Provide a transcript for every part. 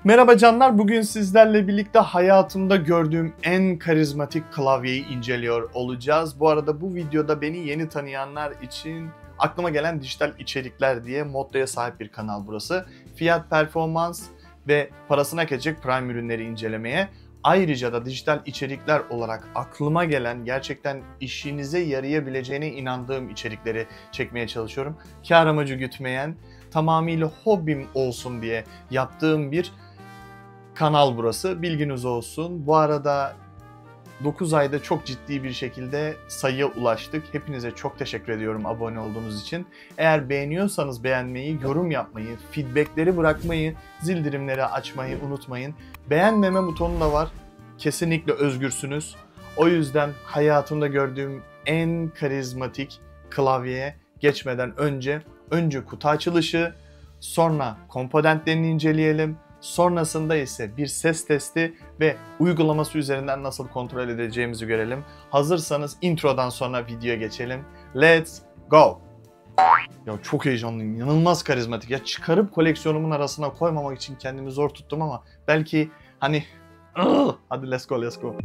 Merhaba canlar, bugün sizlerle birlikte hayatımda gördüğüm en karizmatik klavyeyi inceliyor olacağız. Bu arada bu videoda beni yeni tanıyanlar için aklıma gelen dijital içerikler diye mottoya sahip bir kanal burası. Fiyat, performans ve parasına geçecek prime ürünleri incelemeye, ayrıca da dijital içerikler olarak aklıma gelen gerçekten işinize yarayabileceğine inandığım içerikleri çekmeye çalışıyorum. Kâr amacı gütmeyen, tamamıyla hobim olsun diye yaptığım bir kanal burası. Bilginiz olsun. Bu arada 9 ayda çok ciddi bir şekilde sayıya ulaştık. Hepinize çok teşekkür ediyorum abone olduğunuz için. Eğer beğeniyorsanız beğenmeyi, yorum yapmayı, feedbackleri bırakmayı, zildirimleri açmayı unutmayın. Beğenmeme butonu da var. Kesinlikle özgürsünüz. O yüzden hayatımda gördüğüm en karizmatik klavyeye geçmeden önce kutu açılışı, sonra komponentlerini inceleyelim. Sonrasında ise bir ses testi ve uygulaması üzerinden nasıl kontrol edeceğimizi görelim. Hazırsanız introdan sonra videoya geçelim. Let's go! Ya çok heyecanlıyım, inanılmaz karizmatik. Ya çıkarıp koleksiyonumun arasına koymamak için kendimi zor tuttum ama belki hani hadi let's go.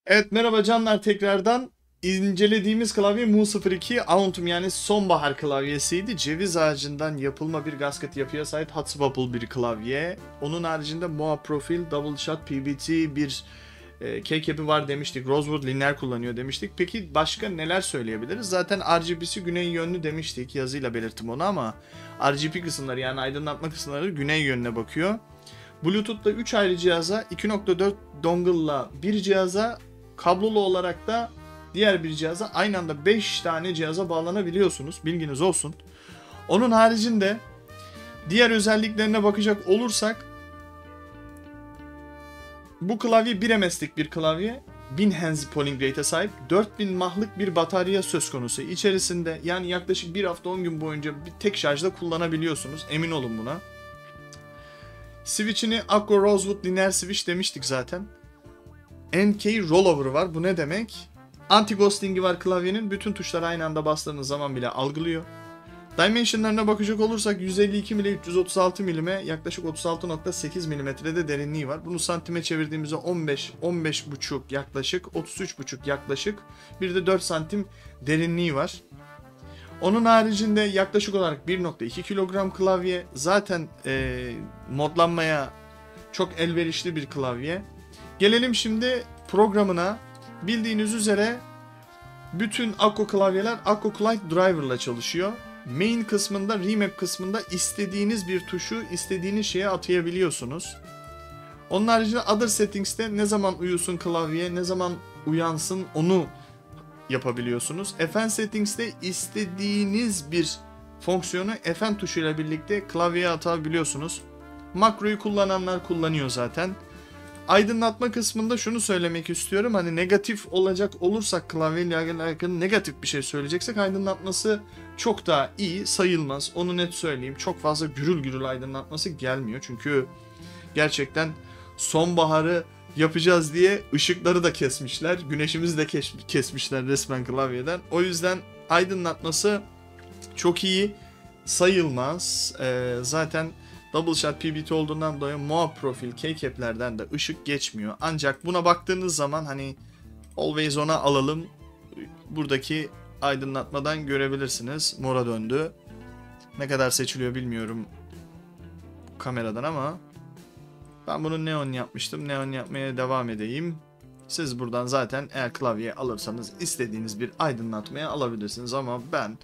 Evet, merhaba canlar, tekrardan incelediğimiz klavye Mu02 Autumn yani sonbahar klavyesiydi. Ceviz ağacından yapılma bir gasket yapıya sahip hot swappable bir klavye. Onun haricinde Moa Profil Double Shot PBT bir keycap'i var demiştik. Rosewood lineer kullanıyor demiştik. Peki başka neler söyleyebiliriz? Zaten RGB'si güney yönlü demiştik. Yazıyla belirttim onu ama RGB kısımları yani aydınlatma kısımları güney yönüne bakıyor. Bluetooth'ta 3 ayrı cihaza, 2.4 dongle'la bir cihaza, kablolu olarak da diğer bir cihaza, aynı anda 5 tane cihaza bağlanabiliyorsunuz. Bilginiz olsun. Onun haricinde diğer özelliklerine bakacak olursak bu klavye 1 MS'lik bir klavye. 1000 Hz polling rate'e sahip, 4000 mAh'lık bir batarya söz konusu. İçerisinde yani yaklaşık 1 hafta 10 gün boyunca bir tek şarjda kullanabiliyorsunuz. Emin olun buna. Switch'ini Aqua Rosewood lineer switch demiştik zaten. NK rollover var. Bu ne demek? Anti-ghosting'i var klavyenin. Bütün tuşları aynı anda bastığınız zaman bile algılıyor. Dimensionlarına bakacak olursak 152 mm 336 mm yaklaşık 36.8 mm'de derinliği var. Bunu santime çevirdiğimizde 15-15,5 yaklaşık 33,5 yaklaşık bir de 4 santim derinliği var. Onun haricinde yaklaşık olarak 1.2 kilogram klavye. Zaten modlanmaya çok elverişli bir klavye. Gelelim şimdi programına. Bildiğiniz üzere bütün Akko klavyeler Akko Client Driver ile çalışıyor. Main kısmında, remap kısmında istediğiniz bir tuşu istediğiniz şeye atayabiliyorsunuz. Onun haricinde Other Settings'te ne zaman uyusun klavye, ne zaman uyansın onu yapabiliyorsunuz. FN Settings'te istediğiniz bir fonksiyonu FN tuşuyla birlikte klavyeye atabiliyorsunuz. Makroyu kullananlar kullanıyor zaten. Aydınlatma kısmında şunu söylemek istiyorum. Hani negatif olacak olursak klavyeyle alakalı negatif bir şey söyleyeceksek aydınlatması çok daha iyi sayılmaz. Onu net söyleyeyim. Çok fazla gürül gürül aydınlatması gelmiyor. Çünkü gerçekten sonbaharı yapacağız diye ışıkları da kesmişler. Güneşimizi de kesmişler resmen klavyeden. O yüzden aydınlatması çok iyi sayılmaz. Zaten Double Shot PBT olduğundan dolayı Moa Profil keycap'lerden de ışık geçmiyor. Ancak buna baktığınız zaman hani Always On'a alalım. Buradaki aydınlatmadan görebilirsiniz. Mora döndü. Ne kadar seçiliyor bilmiyorum kameradan ama ben bunu neon yapmıştım. Neon yapmaya devam edeyim. Siz buradan zaten eğer klavye alırsanız istediğiniz bir aydınlatmaya alabilirsiniz ama ben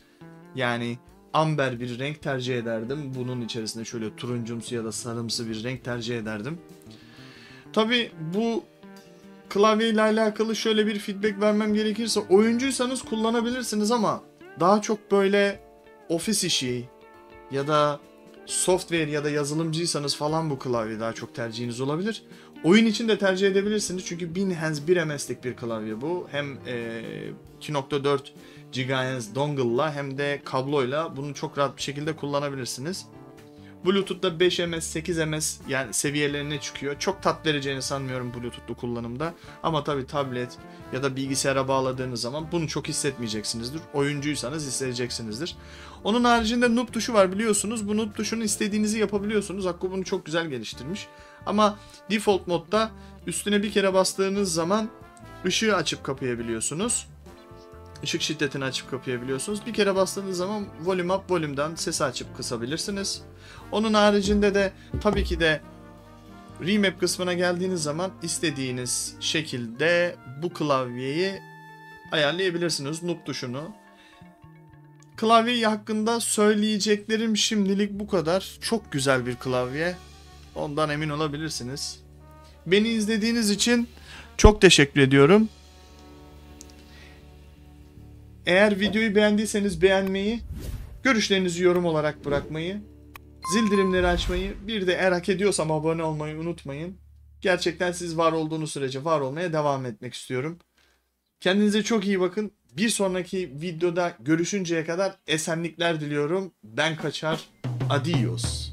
yani amber bir renk tercih ederdim. Bunun içerisinde şöyle turuncumsu ya da sarımsı bir renk tercih ederdim. Tabi bu klavye ile alakalı şöyle bir feedback vermem gerekirse oyuncuysanız kullanabilirsiniz ama daha çok böyle ofis işi ya da software ya da yazılımcıysanız falan bu klavye daha çok tercihiniz olabilir. Oyun için de tercih edebilirsiniz çünkü 1000 Hz 1 MS'lik bir klavye bu. Hem 2.4 GHz dongle'la hem de kabloyla bunu çok rahat bir şekilde kullanabilirsiniz. Bluetooth'ta 5 ms 8 ms yani seviyelerine çıkıyor. Çok tat vereceğini sanmıyorum Bluetooth'lu kullanımda. Ama tabi tablet ya da bilgisayara bağladığınız zaman bunu çok hissetmeyeceksinizdir. Oyuncuysanız hissedeceksinizdir. Onun haricinde noob tuşu var biliyorsunuz. Bu noob tuşunu istediğinizi yapabiliyorsunuz. Akko bunu çok güzel geliştirmiş. Ama default modda üstüne bir kere bastığınız zaman ışığı açıp kapayabiliyorsunuz. Işık şiddetini açıp kapayabiliyorsunuz. Bir kere bastığınız zaman volume up, volume down sesi açıp kısabilirsiniz. Onun haricinde de tabii ki de remap kısmına geldiğiniz zaman istediğiniz şekilde bu klavyeyi ayarlayabilirsiniz. Noob tuşunu. Klavye hakkında söyleyeceklerim şimdilik bu kadar. Çok güzel bir klavye. Ondan emin olabilirsiniz. Beni izlediğiniz için çok teşekkür ediyorum. Eğer videoyu beğendiyseniz beğenmeyi, görüşlerinizi yorum olarak bırakmayı, zildirimleri açmayı, bir de eğer hak ediyorsam abone olmayı unutmayın. Gerçekten siz var olduğunuz sürece var olmaya devam etmek istiyorum. Kendinize çok iyi bakın. Bir sonraki videoda görüşünceye kadar esenlikler diliyorum. Ben kaçar. Adios.